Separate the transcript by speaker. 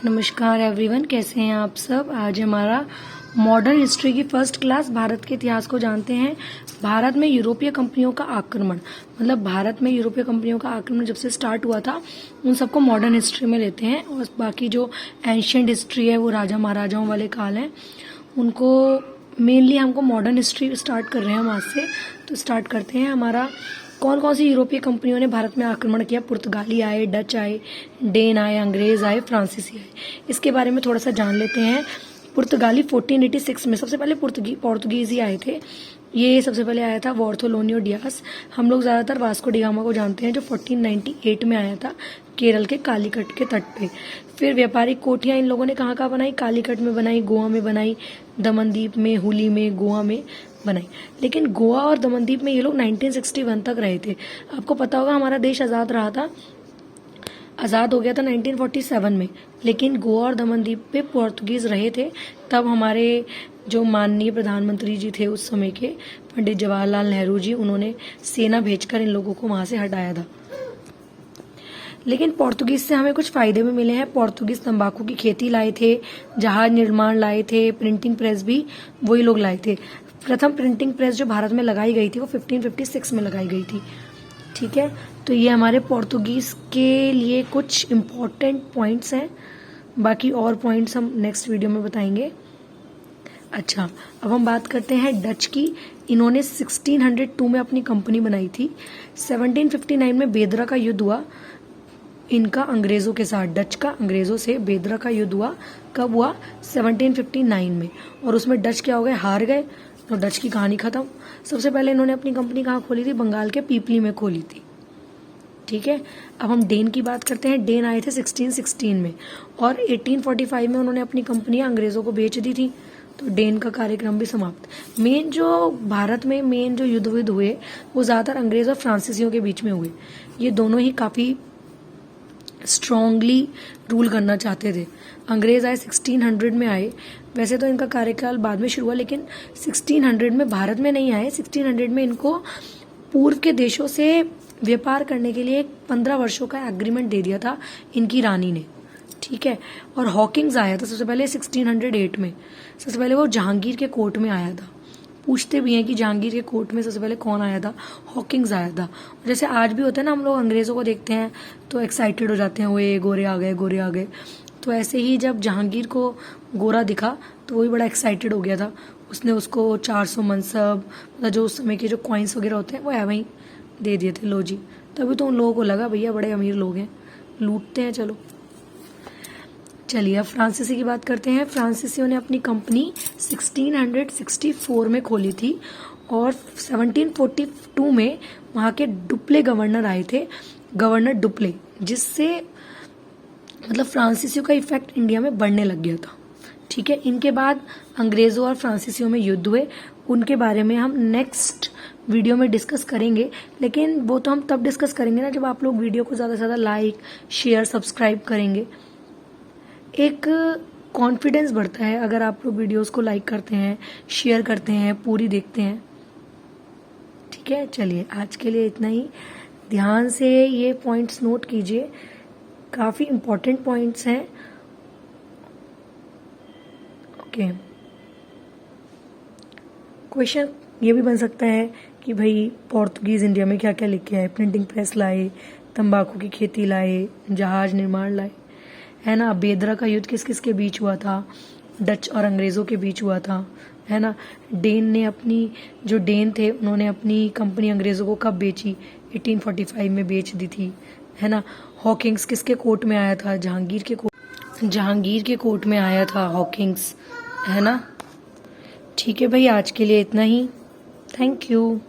Speaker 1: नमस्कार एवरीवन, कैसे हैं आप सब। आज हमारा मॉडर्न हिस्ट्री की फर्स्ट क्लास भारत के इतिहास को जानते हैं। भारत में यूरोपीय कंपनियों का आक्रमण, मतलब भारत में यूरोपीय कंपनियों का आक्रमण जब से स्टार्ट हुआ था उन सबको मॉडर्न हिस्ट्री में लेते हैं। और बाकी जो एंशिएंट हिस्ट्री है वो राजा महाराजाओं वाले काल हैं, उनको मेनली हमको मॉडर्न हिस्ट्री स्टार्ट कर रहे हैं हम आज से। तो स्टार्ट करते हैं। हमारा कौन कौन सी यूरोपीय कंपनियों ने भारत में आक्रमण किया। पुर्तगाली आए, डच आए, डेन आए, अंग्रेज आए, फ्रांसीसी आए। इसके बारे में थोड़ा सा जान लेते हैं। पुर्तगाली 1486 में सबसे पहले पोर्तुगीज ही आए थे। ये सबसे पहले आया था बार्थोलोमेओ डियास। हम लोग ज़्यादातर वास्को डी गामा को जानते हैं, जो 1498 में आया था केरल के कालीकट के तट पे। फिर व्यापारिक कोठियाँ इन लोगों ने कहाँ कहाँ बनाई। कालीकट में बनाई, गोवा में बनाई, दमनदीप में, हुली में, गोवा में बनाई। लेकिन गोवा और दमनदीप में ये लोग 1961 तक रहे थे। आपको पता होगा हमारा देश आज़ाद रहा था, आज़ाद हो गया था 1947 में, लेकिन गोवा और दमनदीप पे पोर्तुगीज़ रहे थे। तब हमारे जो माननीय प्रधानमंत्री जी थे उस समय के, पंडित जवाहरलाल नेहरू जी, उन्होंने सेना भेजकर इन लोगों को वहाँ से हटाया था। लेकिन पोर्तुगीज से हमें कुछ फायदे भी मिले हैं। पोर्तुगीज तंबाकू की खेती लाए थे, जहाज निर्माण लाए थे, प्रिंटिंग प्रेस भी वही लोग लाए थे। प्रथम प्रिंटिंग प्रेस जो भारत में लगाई गई थी वो 1556 में लगाई गई थी। ठीक है, तो ये हमारे पोर्तुगीज के लिए कुछ इम्पोर्टेंट पॉइंट्स हैं। बाकी और पॉइंट्स हम नेक्स्ट वीडियो में बताएंगे। अच्छा, अब हम बात करते हैं डच की। इन्होंने 1602 में अपनी कंपनी बनाई थी। 1759 में बेदरा का युद्ध हुआ इनका अंग्रेजों के साथ। डच का अंग्रेजों से बेदरा का युद्ध हुआ। कब हुआ? 1759 में। और उसमें डच क्या हो गए? हार गए। तो डच की कहानी खत्म। सबसे पहले इन्होंने अपनी कंपनी कहाँ खोली थी? बंगाल के पीपली में खोली थी। ठीक है, अब हम डेन की बात करते हैं। डेन आए थे 1616 में और 1845 में उन्होंने अपनी कंपनियां अंग्रेजों को बेच दी थी। तो डेन का कार्यक्रम भी समाप्त। मेन जो भारत में मेन जो युद्ध हुए वो ज़्यादातर अंग्रेज और फ्रांसीसियों के बीच में हुए। ये दोनों ही काफ़ी स्ट्रांगली रूल करना चाहते थे। अंग्रेज आए 1600 में आए। वैसे तो इनका कार्यकाल बाद में शुरू हुआ, लेकिन 1600 में भारत में नहीं आए। 1600 में इनको पूर्व के देशों से व्यापार करने के लिए 15 वर्षों का एग्रीमेंट दे दिया था इनकी रानी ने। ठीक है, और हॉकिंग्स आया था सबसे पहले 1608 में। सबसे पहले वो जहांगीर के कोर्ट में आया था। पूछते भी हैं कि जहांगीर के कोर्ट में सबसे पहले कौन आया था? हॉकिंग्स आया था। जैसे आज भी होता है ना, हम लोग अंग्रेजों को देखते हैं तो एक्साइटेड हो जाते हैं, वो ये गोरे आ गए, गोरे आ गए। तो ऐसे ही जब जहांगीर को गोरा दिखा तो वही बड़ा एक्साइटेड हो गया था। उसने उसको 400 मनसब, मतलब जो उस समय के जो कॉइन्स वगैरह होते हैं वो है वहीं दे दिए थे। लो जी, तभी तो उन लोगों को लगा भैया बड़े अमीर लोग हैं, लूटते हैं। चलिए अब फ्रांसीसी की बात करते हैं। फ्रांसीसियों ने अपनी कंपनी 1664 में खोली थी और 1742 में वहाँ के डुप्ले गवर्नर आए थे, गवर्नर डुप्ले, जिससे मतलब फ्रांसीसियों का इफेक्ट इंडिया में बढ़ने लग गया था। ठीक है, इनके बाद अंग्रेजों और फ्रांसीसियों में युद्ध हुए। उनके बारे में हम नेक्स्ट वीडियो में डिस्कस करेंगे, लेकिन वो तो हम तब डिस्कस करेंगे ना जब आप लोग वीडियो को ज़्यादा से ज़्यादा लाइक, शेयर, सब्सक्राइब करेंगे। एक कॉन्फिडेंस बढ़ता है अगर आप लोग वीडियोस को लाइक करते हैं, शेयर करते हैं, पूरी देखते हैं। ठीक है, चलिए आज के लिए इतना ही। ध्यान से ये पॉइंट्स नोट कीजिए, काफ़ी इम्पोर्टेंट पॉइंट्स हैं। ओके, क्वेश्चन ये भी बन सकता है कि भाई पोर्तुगीज इंडिया में क्या क्या लेके आए? प्रिंटिंग प्रेस लाए, तंबाकू की खेती लाए, जहाज निर्माण लाए, है ना। बेदरा का युद्ध किस किस के बीच हुआ था? डच और अंग्रेज़ों के बीच हुआ था, है ना। डेन ने अपनी, जो डेन थे उन्होंने अपनी कंपनी अंग्रेज़ों को कब बेची? 1845 में बेच दी थी, है ना। हॉकिंग्स किसके कोर्ट में आया था? जहांगीर के कोर्ट में आया था हॉकिंग्स, है ना। ठीक है भाई, आज के लिए इतना ही। Thank you.